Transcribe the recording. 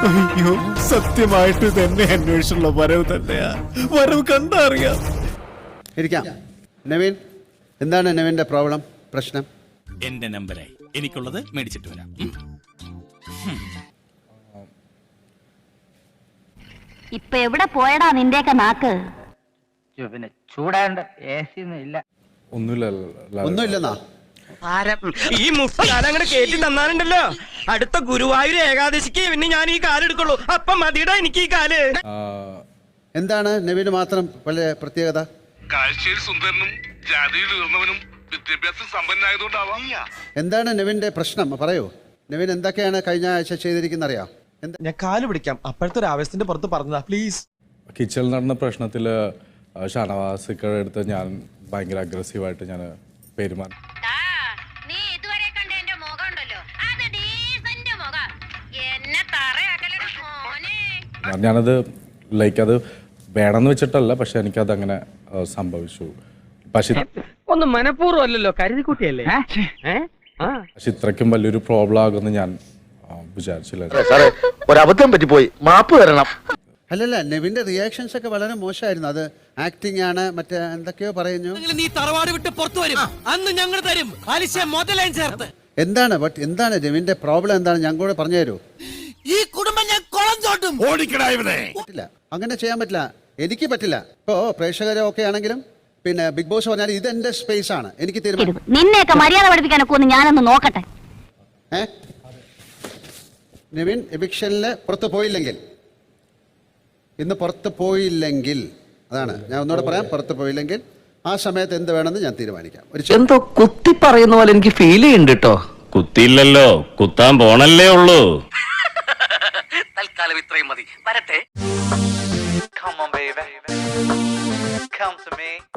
അയ്യോ, സത്യമായിട്ട് തന്നെ അന്വേഷണമുള്ള വരവ് തന്നെയാ. വരവ് കണ്ടറിയാം. ഇരിക്കാം. നവീൻ, എന്താണ് നവീന്റെ പ്രോബ്ലം, പ്രശ്നം? എന്റെ നമ്പറായി, എനിക്കുള്ളത് മേടിച്ചിട്ട് വരാം. ഇപ്പൊ എവിടെ പോയടാ നിന്റെയൊക്കെ നാക്ക്? പിന്നെ ചൂടാണ്ട് ഇല്ല. ഒന്നുമില്ലെന്നാ? ഈ മുസ്കാലങ്ങനെ കേട്ടി തന്നാലുണ്ടല്ലോ, അടുത്ത ഗുരുവായൂർ ഏകാദശിക്ക് പിന്നെ ഞാൻ ഈ കാലെടുക്കുള്ളൂ. അപ്പം മതിയുടെ എനിക്ക് ഈ കാല്. എന്താണ് നവീന് മാത്രം വളരെ പ്രത്യേകത? കാഴ്ചയിൽ സുന്ദരനും ജാതിയിൽ ഉയർന്നവനും വിദ്യാഭ്യാസം സമ്പന്നായതുകൊണ്ടാവാം. എന്താണ് നവീന്റെ പ്രശ്നം, പറയൂ. നവീൻ എന്തൊക്കെയാണ് കഴിഞ്ഞ ആഴ്ച ചെയ്തിരിക്കുന്ന അറിയാം? ഞാൻ കാല് പിടിക്കാം, അപ്പോഴത്തെ ഒരു ആവേശത്തിന്റെ പുറത്ത് പറഞ്ഞതാ, പ്ലീസ്. കിച്ചണിൽ നടന്ന പ്രശ്നത്തില് ഷാനവാസിക്കയുടെ അടുത്ത് ഞാൻ ഭയങ്കര അഗ്രസീവായിട്ട് ഞാൻ പെരുമാറി. ഞാനത് അത് വേണമെന്ന് വെച്ചിട്ടല്ല, പക്ഷെ എനിക്കത് അങ്ങനെ സംഭവിച്ചു. പക്ഷെ ഒന്നും മനഃപൂർവ്വം അല്ലല്ലോ, കരുതിക്കുട്ടിയല്ലേ. പക്ഷെ ഇത്രയ്ക്കും വലിയൊരു പ്രോബ്ലം ആകുമെന്ന് ഞാൻ വിചാരിച്ചില്ല. ഒരബദ്ധം പറ്റിപ്പോയി, മാപ്പ് തരണം. അല്ലല്ല, നെവിന്റെ റിയാക്ഷൻസ് ഒക്കെ വളരെ മോശമായിരുന്നു. അത് ആക്ടിംഗ് ആണ്, മറ്റേ എന്തൊക്കെയോ പറയുന്നു. നീ തറവാട് വിട്ട് പുറത്തു വരും, അന്ന് ഞങ്ങൾ തരും പലിശ മുതലേ ചേർത്ത്. എന്താണ് നെവിന്റെ പ്രോബ്ലം എന്താണ്, ഞാൻ കൂടെ പറഞ്ഞു തരൂ. ഈ കുടുംബം ഞാൻ കുളം ചോട്ടും. പറ്റില്ല, അങ്ങനെ ചെയ്യാൻ പറ്റില്ല, എനിക്ക് പറ്റില്ല. ഇപ്പോ പ്രേക്ഷകരെ ഒക്കെ ആണെങ്കിലും പിന്നെ ബിഗ് ബോസ് പറഞ്ഞാൽ ഇത് എന്റെ സ്പേസ് ആണ്, എനിക്ക് തീരുമാനം. നിന്നെയൊക്കെ മര്യാദ പഠിപ്പിക്കാനൊക്കെ ഒന്ന് ഞാനൊന്ന് നോക്കട്ടെ. നെവിൻ എവിക്ഷനില് പുറത്ത് പോയില്ലെങ്കിൽ, ഇന്ന് പുറത്ത് പോയില്ലെങ്കിൽ, അതാണ് ഞാൻ ഒന്നുകൂടെ പറയാം, പുറത്ത് പോയില്ലെങ്കിൽ ആ സമയത്ത് എന്ത് വേണമെന്ന് ഞാൻ തീരുമാനിക്കാം. എന്തോ കുത്തി പറയുന്ന പോലെ എനിക്ക് ഫീൽ ചെയ്യുന്നുണ്ട് കേട്ടോ. കുത്തിയില്ലല്ലോ, കുത്താൻ പോണല്ലേ ഉള്ളൂ. തൽക്കാലം ഇത്രയും മതി, വരട്ടെ. Come on, baby. Come to me.